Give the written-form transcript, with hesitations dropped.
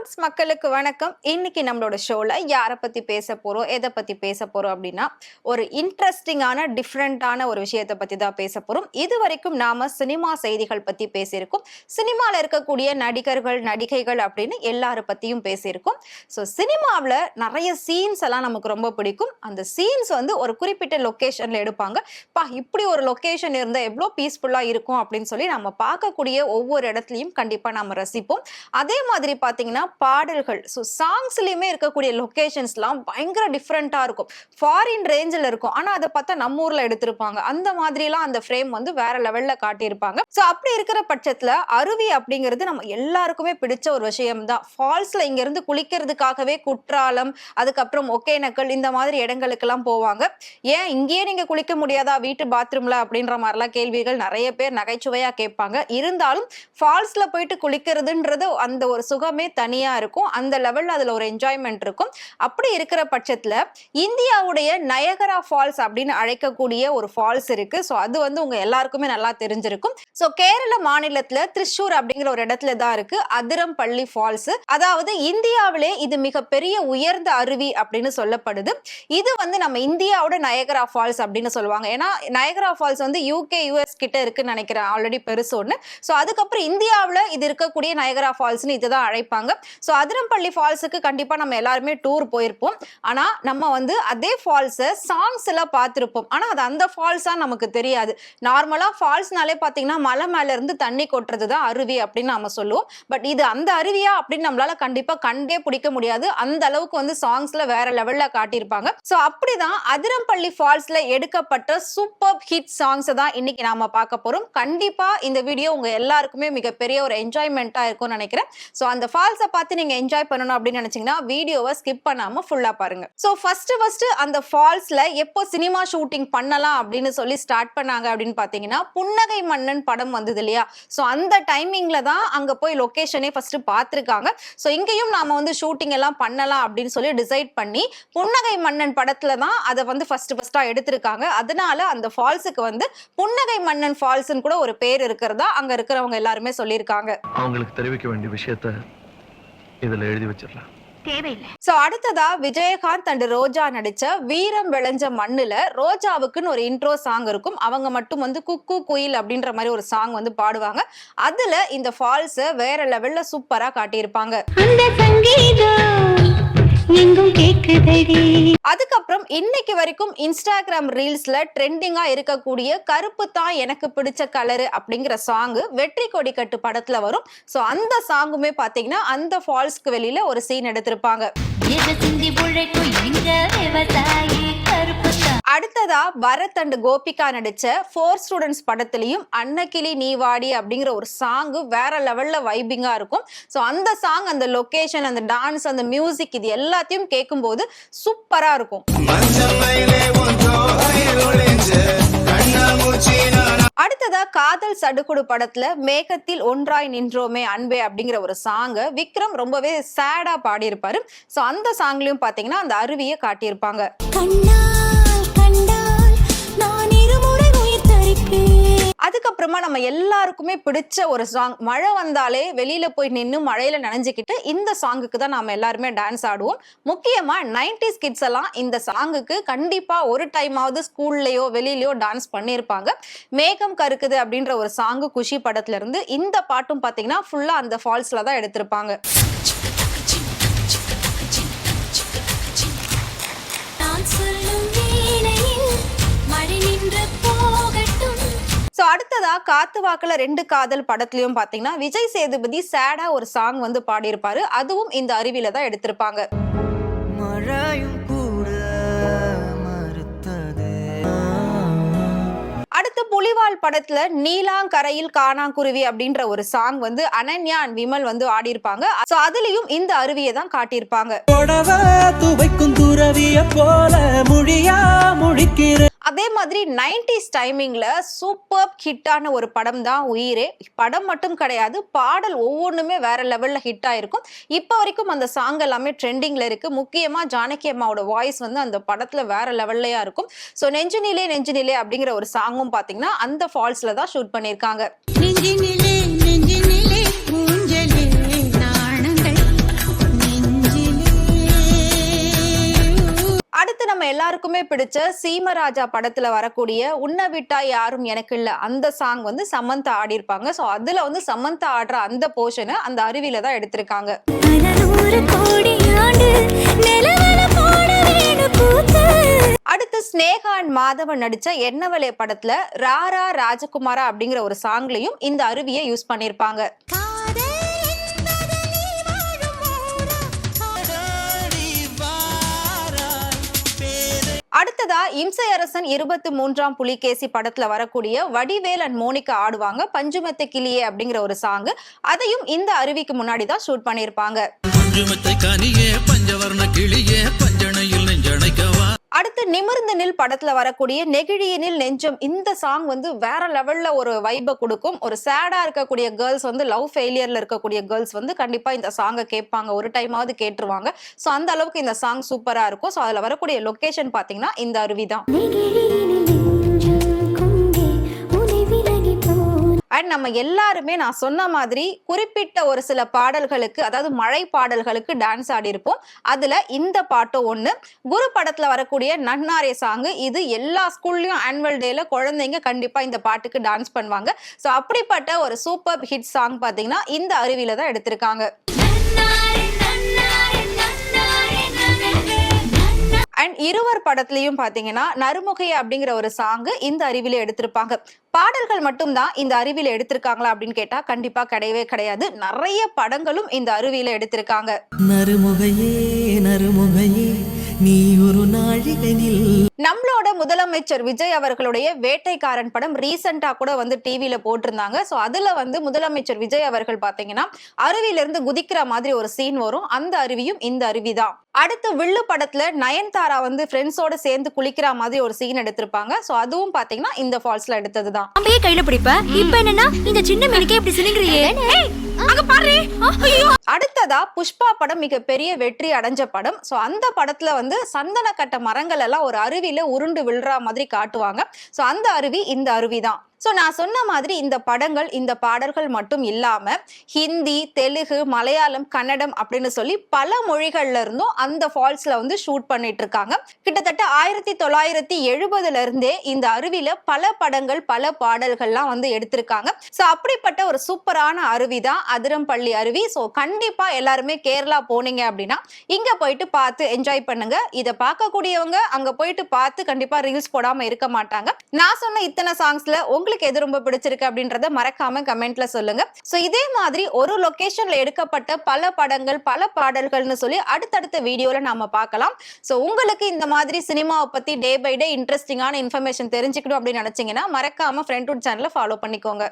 Roots மக்களுக்கு வணக்கம். இன்னைக்கு நம்மளோட ஷோல யாரை பத்தி பேச போறோம், எதை பத்தி பேச போறோம் அப்படின்னா ஒரு இன்ட்ரெஸ்டிங்கான டிஃப்ரெண்டான ஒரு விஷயத்தை பத்தி தான் பேச போறோம். இது வரைக்கும் நாம சினிமா செய்திகள் பத்தி பேசியிருக்கோம். சினிமால இருக்கக்கூடிய நடிகர்கள் நடிகைகள் அப்படின்னு எல்லார பத்தியும் பேசியிருக்கோம். ஸோ சினிமாவில் நிறைய சீன்ஸ் எல்லாம் நமக்கு ரொம்ப பிடிக்கும். அந்த சீன்ஸ் வந்து ஒரு குறிப்பிட்ட லொக்கேஷன்ல எடுப்பாங்க. இப்படி ஒரு லொக்கேஷன் இருந்தால் எவ்வளோ பீஸ்ஃபுல்லா இருக்கும் அப்படின்னு சொல்லி நம்ம பார்க்கக்கூடிய ஒவ்வொரு இடத்துலையும் கண்டிப்பா நம்ம ரசிப்போம். அதே மாதிரி பாத்தீங்கன்னா பாடல்கள், ஸோ சாங்ஸ்லயுமே இருக்கக்கூடிய லொகேஷன்ஸ்லாம் பயங்கர டிஃப்ரெண்டா இருக்கும். ஃபாரின் ரேஞ்சில் இருக்கும், ஆனா அதை பார்த்தா நம்ம ஊர்ல எடுத்திருப்பாங்க. அந்த மாதிரிலாம் அந்த ஃப்ரேம் வந்து வேற லெவல்ல காட்டியிருப்பாங்க. ஸோ அப்படி இருக்கிற பட்சத்துல அருவி அப்படிங்கிறது நம்ம எல்லாருக்குமே பிடிச்ச ஒரு விஷயம் தான். ஃபால்ஸ்ல இங்க இருந்து குளிக்கிறதுக்காகவே குற்றாலம், அதுக்கப்புறம் ஒகேனக்கல் இந்த மாதிரி இடங்களுக்கெல்லாம் போவாங்க. ஏன் இங்கேயே நீங்க குளிக்க முடியாதா வீட்டு பாத்ரூம்ல அப்படின்ற மாதிரிலாம் கேள்விகள் நிறைய பேர் நகைச்சுவையா கேட்பாங்க. இருந்தாலும் ஃபால்ஸ்ல போயிட்டு குளிக்கிறதுன்றது அந்த ஒரு சுகமே தனியா இருக்கும். அந்த லெவல்ல அதுல ஒரு என்ஜாய்மெண்ட் இருக்கும். அப்படி இருக்கிற பட்சத்துல இந்தியாவுடைய நயகரா ஃபால்ஸ் அப்படின்னு அழைக்கக்கூடிய ஒரு ஃபால்ஸ் இருக்கு. ஸோ அது வந்து உங்க எல்லாருக்குமே நல்லா தெரிஞ்சிருக்கும். ஸோ கேரள மாநிலத்துல திரிசூர் அப்படிங்கிற ஒரு இடத்துல தான் இருக்கு அதிரம்பள்ளி ஃபால்ஸ். அதாவது இந்தியாவிலே இது மிகப்பெரிய உயர்ந்த அருவி அப்படின்னு சொல்லப்படுது. இது வந்து நம்ம இந்தியாவோட நயகரா ஃபால்ஸ் அப்படின்னு சொல்லுவாங்க. ஏன்னா நயகரா ஃபால்ஸ் வந்து யூகே யூஎஸ் கிட்ட இருக்குன்னு நினைக்கிறேன், ஆல்ரெடி பெருசு ஒன்று. ஸோ அதுக்கப்புறம் இந்தியாவில் இது இருக்கக்கூடிய நயகரா ஃபால்ஸ்னு இதுதான் அழைப்பாங்க. ஸோ அதிரம்பள்ளி ஃபால்ஸுக்கு கண்டிப்பா நம்ம எல்லாருமே டூர் போயிருப்போம். ஆனா நம்ம வந்து அதே ஃபால்ஸை சாங்ஸ் எல்லாம் பார்த்துருப்போம். ஆனா அது அந்த ஃபால்ஸா நமக்கு தெரியாது. நார்மலா ஃபால்ஸ்னாலே பாத்தீங்கன்னா மலை மேல இருந்து தண்ணி கொட்டுறது தான் அருவி அப்படின்னு நம்ம சொல்லுவோம். பட் இது அந்த அருவியா அப்படின்னு நம்மளால கண்டிப்பா கண்டே பிடிக்க முடியாது. அந்த அளவுக்கு வந்து சாங்ஸ்ல வேற லெவல்ல காட்டியிருப்பாங்க. ஸோ அப்படிதான் அதிரம்பள்ளி ஃபால்ஸ்ல எடுக்கப்பட்ட சூப்பர் ஹிட் சாங்ஸ் தான் இன்னைக்கு நாம பார்க்க போறோம். கண்டிப்பா இந்த வீடியோ உங்க எல்லாருக்குமே மிகப்பெரிய ஒரு என்ஜாய்மெண்டா இருக்கும்னு நினைக்கிறேன். ஸோ அந்த ஃபால்ஸை பார்த்து நீங்க என்ஜாய் பண்ணணும் அப்படின்னு நினைச்சீங்கன்னா வீடியோவை ஸ்கிப் பண்ணாம ஃபுல்லா பாருங்க. ஸோ ஃபர்ஸ்ட் அந்த ஃபால்ஸ்ல எப்போ சினிமா ஷூட்டிங் பண்ணலாம் அப்படின்னு சொல்லி ஸ்டார்ட் பண்ணாங்க அப்படின்னு பாத்தீங்கன்னா புன்னகை மன்னன் படம் வந்தது இல்லையா? ஸோ அந்த டைமிங்ல தான் அங்க போய் லொகேஷனே ஃபர்ஸ்ட் பார்த்துருக்காங்க. ஸோ இங்கேயும் நாம வந்து ஷூட்டிங் எல்லாம் பண்ணலாம் அப்படின்னு சொல்லி டிசைட் பண்ணி புன்னகை மன்னன் படத்துல தான் அதை வந்து ஃபர்ஸ்டா எடுத்திருக்காங்க. அதனால அந்த ஃபால்ஸுக்கு வந்து புன்னகை மன்னன் ஃபால்ஸ்னு கூட ஒரு பேர் இருக்கிறதா அங்க இருக்கிறவங்க எல்லாருமே சொல்லியிருக்காங்க. அவங்களுக்கு தெரிவிக்க வேண்டிய விஷயத்தை இதுல எழுதி வச்சிடலாம். சோ அடுத்ததா விஜயகாந்த் அண்ட் ரோஜா நடிச்ச வீரம் விளைஞ்ச மண்ணுல ரோஜாவுக்குன்னு ஒரு இன்ட்ரோ சாங் இருக்கும். அவங்க மட்டும் வந்து குக்கு குயில் அப்படின்ற மாதிரி ஒரு சாங் வந்து பாடுவாங்க. அதுல இந்த ஃபால்ஸ் வேற லெவல்ல சூப்பரா காட்டியிருப்பாங்க. அதுக்கப்புறம் இன்னைக்கு வரைக்கும் இன்ஸ்டாகிராம் ரீல்ஸ்ல ட்ரெண்டிங்கா இருக்கக்கூடிய கருப்பு தான் எனக்கு பிடிச்ச கலரு அப்படிங்கிற சாங் வெற்றி கொடி கட்டு படத்துல வரும். சோ அந்த சாங்குமே பாத்தீங்கன்னா அந்த ஃபால்ஸ்க்கு வெளியில ஒரு சீன் எடுத்திருப்பாங்க. அடுத்ததா பரத் அண்ட் கோபிகா நடிச்ச 4 ஸ்டூடெண்ட்ஸ் படத்திலையும் அன்னக்கிளி நீவாடி அப்படிங்கிற ஒரு சாங் வேற லெவல்ல வைபிங்கா இருக்கும். ஸோ அந்த சாங், அந்த லொகேஷன், அந்த டான்ஸ், அந்த மியூசிக் இது எல்லாத்தையும் கேட்கும் போது சூப்பரா இருக்கும். அடுத்ததா காதல் சடுகுடு படத்துல மேகத்தில் ஒன்றாய் நின்றோமே அன்பே அப்படிங்கிற ஒரு சாங் விக்ரம் ரொம்பவே சேடா பாடியிருப்பாரு. ஸோ அந்த சாங்லயும் பாத்தீங்கன்னா அந்த அருவியை காட்டியிருப்பாங்க. அதுக்கப்புறமா நம்ம எல்லாருக்குமே பிடிச்ச ஒரு சாங், மழை வந்தாலே வெளியில போய் நின்று மழையில நனைஞ்சுக்கிட்டு இந்த சாங்குக்கு தான் நாம எல்லாருமே டான்ஸ் ஆடுவோம். முக்கியமா 90s கிட்ஸ் எல்லாம் இந்த சாங்குக்கு கண்டிப்பா ஒரு டைமாவது ஸ்கூல்லயோ வெளியிலயோ டான்ஸ் பண்ணியிருப்பாங்க. மேகம் கருக்குது அப்படின்ற ஒரு சாங்கு குஷி படத்துல இருந்து இந்த பாட்டும் பாத்தீங்கன்னா ஃபுல்லா அந்த ஃபால்ஸ்ல தான் எடுத்திருப்பாங்க. ஸோ அடுத்ததா காத்து வாக்குல 2 காதல் படத்துலயும் பாத்தீங்கன்னா விஜய் சேதுபதி சேடா ஒரு சாங் வந்து பாடியிருப்பாரு. அதுவும் இந்த அருவியில தான் எடுத்திருப்பாங்க. அடுத்து புலிவால் படத்துல நீலாங்கரையில் காணாங்குருவி அப்படின்ற ஒரு சாங் வந்து அனன்யா அண்ட் விமல் வந்து ஆடியிருப்பாங்க. சோ அதுலயும் இந்த அருவியை தான் காட்டியிருப்பாங்க. அதே மாதிரி 90s டைமிங்ல சூப்பர் ஹிட்டான ஒரு படம் தான் உயிரே. படம் மட்டும் கிடையாது, பாடல் ஒவ்வொன்றுமே வேற லெவல்ல ஹிட் ஆயிருக்கும். இப்போ வரைக்கும் அந்த சாங் எல்லாமே ட்ரெண்டிங்ல இருக்கு. முக்கியமா ஜானகி அம்மாவோட வாய்ஸ் வந்து அந்த படத்துல வேற லெவல்லையா இருக்கும். ஸோ நெஞ்சு நிலே அப்படிங்கிற ஒரு சாங்கும் பாத்தீங்கன்னா அந்த ஃபால்ஸ்ல தான் ஷூட் பண்ணியிருக்காங்க. எல்லாருக்குமே பிடிச்ச சீமராஜா படத்துல வரக்கூடிய உன்னை விட்டா யாரும் எனக்கு இல்ல அந்த சாங் வந்து சமந்தா ஆடி இருப்பாங்க. சோ அதுல வந்து சமந்தா ஆடுற அந்த போர்ஷனை அந்த அருவியில தான் எடுத்திருக்காங்க. அடுத்து ஸ்னேகா அண்ட் மாதவன் நடிச்ச என்னவளே படத்துல ராரா ராஜகுமாரா அப்படிங்கிற ஒரு சாங்லயும் இந்த அருவியை யூஸ் பண்ணிருப்பாங்க. அடுத்ததா இம்சை அரசன் 23ஆம் புலிகேசி படத்துல வரக்கூடிய வடிவேல் அண்ட் மோனிகா ஆடுவாங்க பஞ்சுமெத்தை கிளியே அப்படிங்கிற ஒரு சாங். அதையும் இந்த அருவிக்கு முன்னாடி தான் ஷூட் பண்ணிருப்பாங்க. அடுத்து நிமிர்ந்து நில் படத்துல வரக்கூடிய நெகிழியனில் நெஞ்சம் இந்த சாங் வந்து வேற லெவல்ல ஒரு வைபை கொடுக்கும். ஒரு சேடா இருக்கக்கூடிய கேர்ள்ஸ் வந்து லவ் ஃபெயிலியர்ல இருக்கக்கூடிய கேர்ள்ஸ் வந்து கண்டிப்பா இந்த சாங்கை கேட்பாங்க, ஒரு டைமாவது கேட்டுருவாங்க. ஸோ அந்த அளவுக்கு இந்த சாங் சூப்பரா இருக்கும். ஸோ அதுல வரக்கூடிய லொகேஷன் பாத்தீங்கன்னா இந்த அருவி தான். அண்ட் நம்ம எல்லாருமே நான் சொன்ன மாதிரி குறிப்பிட்ட ஒரு சில பாடல்களுக்கு, அதாவது மழை பாடல்களுக்கு டான்ஸ் ஆடி இருப்போம். அதுல இந்த பாட்டும் ஒண்ணு. குரு படத்துல வரக்கூடிய நன்னாரே சாங், இது எல்லா ஸ்கூல்லயும் ஆனுவல் டேல குழந்தைங்க கண்டிப்பா இந்த பாட்டுக்கு டான்ஸ் பண்ணுவாங்க. ஸோ அப்படிப்பட்ட ஒரு சூப்பர் ஹிட் சாங் பாத்தீங்கன்னா இந்த அருவியில தான் எடுத்திருக்காங்க. அண்ட் இருவர் படத்துலயும் பாத்தீங்கன்னா நறுமுகை அப்படிங்கிற ஒரு சாங் இந்த அருவியில எடுத்திருப்பாங்க. பாடல்கள் மட்டும் தான் இந்த அருவியில எடுத்திருக்காங்களா அப்படின்னு கேட்டா கண்டிப்பா கிடையவே கிடையாது. நிறைய படங்களும் இந்த அருவியில எடுத்திருக்காங்க. நறுமுகையே நறுமுகையே நீ ஒரு நாழிகையில். நம்மளோட முதலமைச்சர் விஜய் அவர்களுடைய வேட்டைக்காரன் படம் ரீசெண்டா கூட வந்து டிவில போட்டிருந்தாங்க. சோ அதுல வந்து முதலமைச்சர் விஜய் அவர்கள் பாத்தீங்கன்னா அருவியில இருந்து குதிக்கிற மாதிரி ஒரு சீன் வரும். அந்த அருவியும் இந்த அருவி தான். அடுத்து வில்லு படத்துல நயன்தாரா வந்து ஃப்ரெண்ட்ஸோட சேர்ந்து குளிக்கிற மாதிரி ஒரு சீன் எடுத்திருப்பாங்க. சோ அதுவும் பாத்தீங்கன்னா இந்த ஃபால்ஸ்ல எடுத்ததுதான். அம்பையே கையில பிடிப்ப, இப்போ என்னன்னா இந்த சின்ன மினிக்கே இப்படி சினுங்கறியே. அங்க பாரு. அடுத்ததா புஷ்பா படம் மிகப்பெரிய வெற்றி அடைஞ்ச படம். சோ அந்த படத்துல வந்து சந்தன கட்ட மரங்கள் எல்லாம் ஒரு அருவியில உருண்டு விழுற மாதிரி காட்டுவாங்க. சோ அந்த அருவி இந்த அருவி தான். ஸோ நான் சொன்ன மாதிரி இந்த படங்கள் இந்த பாடல்கள் மட்டும் இல்லாம ஹிந்தி, தெலுங்கு, மலையாளம், கன்னடம் அப்படின்னு சொல்லி பல மொழிகள்ல இருந்தும் அந்த ஃபால்ஸ்ல வந்து ஷூட் பண்ணிட்டு இருக்காங்க. கிட்டத்தட்ட 1970ல இருந்தே இந்த அருவியில பல படங்கள் பல பாடல்கள்லாம் வந்து எடுத்திருக்காங்க. ஸோ அப்படிப்பட்ட ஒரு சூப்பரான அருவி தான் அதிரம்பள்ளி அருவி. ஸோ கண்டிப்பா எல்லாருமே கேரளா போனீங்க அப்படின்னா இங்க போயிட்டு பார்த்து என்ஜாய் பண்ணுங்க. இதை பார்க்கக்கூடியவங்க அங்க போயிட்டு பார்த்து கண்டிப்பா ரீல்ஸ் போடாம இருக்க மாட்டாங்க. நான் சொன்ன இத்தனை சாங்ஸ்ல உங்களுக்கு எது ரொம்ப பிடிச்சிருக்கு அப்படின்றத மறக்காம கமெண்ட்ல சொல்லுங்க. சோ இதே மாதிரி ஒரு லொகேஷன்ல எடுக்கப்பட்ட பல படங்கள் பல பாடல்கள்னு சொல்லி அடுத்தடுத்த வீடியோல நாம பார்க்கலாம். சோ உங்களுக்கு இந்த மாதிரி சினிமாவை பத்தி டே பை டே இன்ட்ரெஸ்டிங்கான இன்ஃபர்மேஷன் தெரிஞ்சுக்கணும் அப்படின்னு நினைச்சீங்கன்னா மறக்காம ஃப்ரெண்ட்வுட் சேனலை ஃபாலோ பண்ணிக்கோங்க.